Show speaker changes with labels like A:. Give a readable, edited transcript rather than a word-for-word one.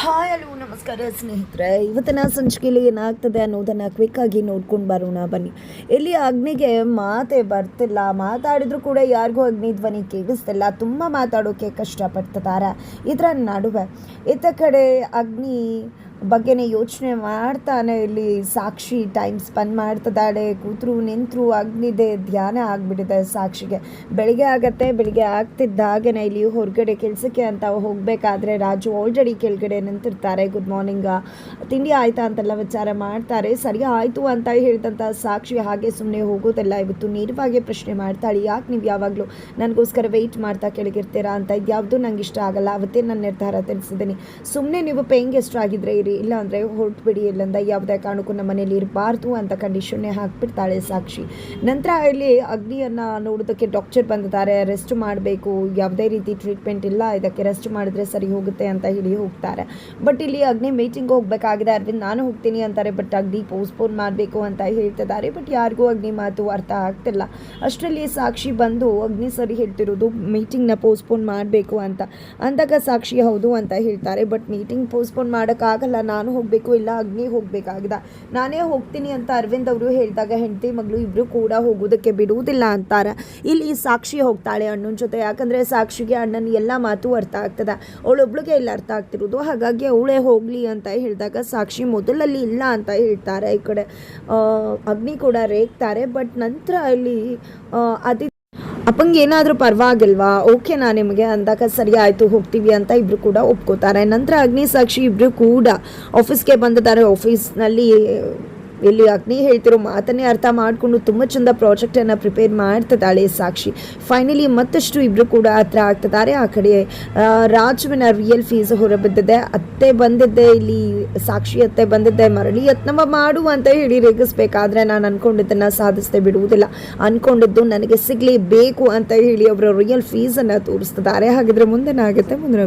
A: Hi hello ನಮಸ್ಕಾರ ಸ್ನೇಹಿತರೆ, ಇವತ್ತಿನ ಸಂಚಿಕೆಯಲ್ಲಿ ಏನಾಗ್ತದೆ ಅನ್ನೋದನ್ನು ಕ್ವಿಕ್ಕಾಗಿ ನೋಡ್ಕೊಂಡು ಬರೋಣ ಬನ್ನಿ. ಇಲ್ಲಿ ಅಗ್ನಿಗೆ ಮಾತೇ ಬರ್ತಿಲ್ಲ, ಮಾತಾಡಿದ್ರು ಕೂಡ ಯಾರಿಗೂ ಅಗ್ನಿ ಧ್ವನಿ ಕೇಳಿಸ್ತಿಲ್ಲ, ತುಂಬ ಮಾತಾಡೋಕ್ಕೆ ಕಷ್ಟಪಡ್ತಿದ್ದಾರೆ. ಇದರ ನಡುವೆ ಇತ್ತ ಕಡೆ ಅಗ್ನಿ ಬಗ್ಗೆನೇ ಯೋಚನೆ ಮಾಡ್ತಾನೆ ಇಲ್ಲಿ ಸಾಕ್ಷಿ ಟೈಮ್ ಸ್ಪೆಂಡ್ ಮಾಡ್ತಿದ್ದಾಳೆ. ಕೂತರು ನಿಂತರು ಅಗ್ನಿದೆ ಧ್ಯಾನ ಆಗಿಬಿಟ್ಟಿದೆ ಸಾಕ್ಷಿಗೆ. ಬೆಳಿಗ್ಗೆ ಆಗತ್ತೆ, ಬೆಳಿಗ್ಗೆ ಆಗ್ತಿದ್ದಾಗನೇ ಇಲ್ಲಿ ಹೊರಗಡೆ ಕೆಲಸಕ್ಕೆ ಅಂತ ಹೋಗಬೇಕಾದ್ರೆ ರಾಜು ಆಲ್ರೆಡಿ ಕೆಳಗಡೆ ನಿಂತಿರ್ತಾರೆ. ಗುಡ್ ಮಾರ್ನಿಂಗ್, ತಿಂಡಿ ಆಯಿತಾ ಅಂತೆಲ್ಲ ವಿಚಾರ ಮಾಡ್ತಾರೆ. ಸರಿ ಆಯಿತು ಅಂತ ಹೇಳಿದಂಥ ಸಾಕ್ಷಿ ಹಾಗೆ ಸುಮ್ಮನೆ ಹೋಗೋದೆಲ್ಲ ಇವತ್ತು ನೇರವಾಗಿ ಪ್ರಶ್ನೆ ಮಾಡ್ತಾಳೆ. ಯಾಕೆ ನೀವು ಯಾವಾಗಲೂ ನನಗೋಸ್ಕರ ವೆಯ್ಟ್ ಮಾಡ್ತಾ ಕೆಳಗಿರ್ತೀರಾ ಅಂತ, ಇದ್ಯಾವುದು ನಂಗೆ ಇಷ್ಟ ಆಗಲ್ಲ. ಅವತ್ತೇ ನನ್ನ ನಿರ್ಧಾರ ತಿಳಿಸಿದ್ದೀನಿ. ಸುಮ್ಮನೆ ನೀವು ಪೇಯಿಂಗ್ ಗೆಸ್ಟ್ ಆಗಿದ್ರೆ ಇರಿ, ಇಲ್ಲ ಅಂದರೆ ಹೊರಟುಬಿಡಿ, ಇಲ್ಲಿಂದ ಯಾವುದೇ ಕಾರಣಕ್ಕೂ ನಮ್ಮ ಮನೇಲಿ ಇರಬಾರ್ದು ಅಂತ ಕಂಡೀಷನ್ನೇ ಹಾಕ್ಬಿಡ್ತಾಳೆ ಸಾಕ್ಷಿ. ನಂತರ ಇಲ್ಲಿ ಅಗ್ನಿಯನ್ನು ನೋಡೋದಕ್ಕೆ ಡಾಕ್ಟರ್ ಬಂದಿದ್ದಾರೆ. ರೆಸ್ಟ್ ಮಾಡಬೇಕು, ಯಾವುದೇ ರೀತಿ ಟ್ರೀಟ್ಮೆಂಟ್ ಇಲ್ಲ, ಇದಕ್ಕೆ ರೆಸ್ಟ್ ಮಾಡಿದ್ರೆ ಸರಿ ಹೋಗುತ್ತೆ ಅಂತ ಹೇಳಿ ಹೋಗ್ತಾರೆ. ಬಟ್ ಇಲ್ಲಿ ಅಗ್ನಿ ಮೀಟಿಂಗ್ ಹೋಗಬೇಕಾಗಿದೆ. ಅರವಿಂದ್ ನಾನು ಹೋಗ್ತೀನಿ ಅಂತಾರೆ, ಬಟ್ ಅಗ್ನಿ ಪೋಸ್ಟ್ಪೋನ್ ಮಾಡಬೇಕು ಅಂತ ಹೇಳ್ತಿದ್ದಾರೆ. ಬಟ್ ಯಾರಿಗೂ ಅಗ್ನಿ ಮಾತು ಅರ್ಥ ಆಗ್ತಿಲ್ಲ. ಅಷ್ಟರಲ್ಲಿ ಸಾಕ್ಷಿ ಬಂದು ಅಗ್ನಿ ಸರಿ ಹೇಳ್ತಿರೋದು ಮೀಟಿಂಗ್ನ ಪೋಸ್ಟ್ಪೋನ್ ಮಾಡಬೇಕು ಅಂತ ಅಂದಾಗ ಸಾಕ್ಷಿ ಹೌದು ಅಂತ ಹೇಳ್ತಾರೆ. ಬಟ್ ಮೀಟಿಂಗ್ ಪೋಸ್ಟ್ಪೋನ್ ಮಾಡೋಕ್ಕಾಗಲ್ಲ, ನಾನು ಹೋಗಬೇಕು, ಇಲ್ಲ ಅಗ್ನಿ ಹೋಗಬೇಕಾಗಿದೆ, ನಾನೇ ಹೋಗ್ತೀನಿ ಅಂತ ಅರವಿಂದ್ ಅವರು ಹೇಳಿದಾಗ ಹೆಂಡತಿ ಮಗಳು ಇಬ್ಬರು ಕೂಡ ಹೋಗೋದಕ್ಕೆ ಬಿಡುವುದಿಲ್ಲ ಅಂತಾರೆ. ಇಲ್ಲಿ ಸಾಕ್ಷಿ ಹೋಗ್ತಾಳೆ ಅಣ್ಣನ ಜೊತೆ. ಯಾಕಂದರೆ ಸಾಕ್ಷಿಗೆ ಅಣ್ಣನ ಎಲ್ಲ ಮಾತು ಅರ್ಥ ಆಗ್ತದೆ, ಅವಳೊಬ್ಳಿಗೆ ಎಲ್ಲ ಅರ್ಥ ಆಗ್ತಿರೋದು, ಹಾಗಾಗಿ ಅವಳೇ ಹೋಗಲಿ ಅಂತ ಹೇಳಿದಾಗ ಸಾಕ್ಷಿ ಮೊದಲಲ್ಲಿ ಇಲ್ಲ ಅಂತ ಹೇಳ್ತಾರೆ. ಈ ಕಡೆ ಅಗ್ನಿ ಕೂಡ ರೇಗ್ತಾರೆ. ಬಟ್ ನಂತರ ಇಲ್ಲಿ ಅಪ್ಪಂಗೆ ಏನಾದರೂ ಪರವಾಗಿಲ್ವಾ, ಓಕೆನಾ ನಿಮಗೆ ಅಂದಾಗ ಸರಿ ಆಯಿತು ಹೋಗ್ತೀವಿ ಅಂತ ಇಬ್ಬರು ಕೂಡ ಒಪ್ಕೋತಾರೆ. ನಂತರ ಅಗ್ನಿ ಸಾಕ್ಷಿ ಇಬ್ಬರು ಕೂಡ ಆಫೀಸ್ಗೆ ಬಂದಿದ್ದಾರೆ. ಆಫೀಸ್ನಲ್ಲಿ ಇಲ್ಲಿ ಅಗ್ನಿ ಹೇಳ್ತಿರೋ ಮಾತನ್ನೇ ಅರ್ಥ ಮಾಡಿಕೊಂಡು ತುಂಬ ಚೆಂದ ಪ್ರಾಜೆಕ್ಟನ್ನು ಪ್ರಿಪೇರ್ ಮಾಡ್ತಿದ್ದಾಳೆ ಸಾಕ್ಷಿ. ಫೈನಲಿ ಮತ್ತಷ್ಟು ಇಬ್ಬರು ಕೂಡ ಹತ್ರ ಆಗ್ತಿದ್ದಾರೆ. ಆ ಕಡೆ ರಾಜುವಿನ ರಿಯಲ್ ಫೀಸ್ ಹೊರಬಿದ್ದಿದೆ. ಅತ್ತೆ ಬಂದಿದ್ದೆ, ಇಲ್ಲಿ ಸಾಕ್ಷಿ ಅತ್ತೆ ಬಂದಿದ್ದೆ, ಮರಳಿ ಯತ್ನವ ಮಾಡು ಅಂತ ಹೇಳಿ ರೇಗಿಸ್ಬೇಕಾದ್ರೆ ನಾನು ಅಂದ್ಕೊಂಡಿದ್ದನ್ನು ಸಾಧಿಸದೆ ಬಿಡುವುದಿಲ್ಲ, ಅಂದ್ಕೊಂಡಿದ್ದು ನನಗೆ ಸಿಗಲೇಬೇಕು ಅಂತ ಹೇಳಿ ಅವರ ರಿಯಲ್ ಫೀಸನ್ನು ತೋರಿಸ್ತಿದ್ದಾರೆ. ಹಾಗಿದ್ರೆ ಮುಂದೇನಾಗುತ್ತೆ ಮುಂದಿನ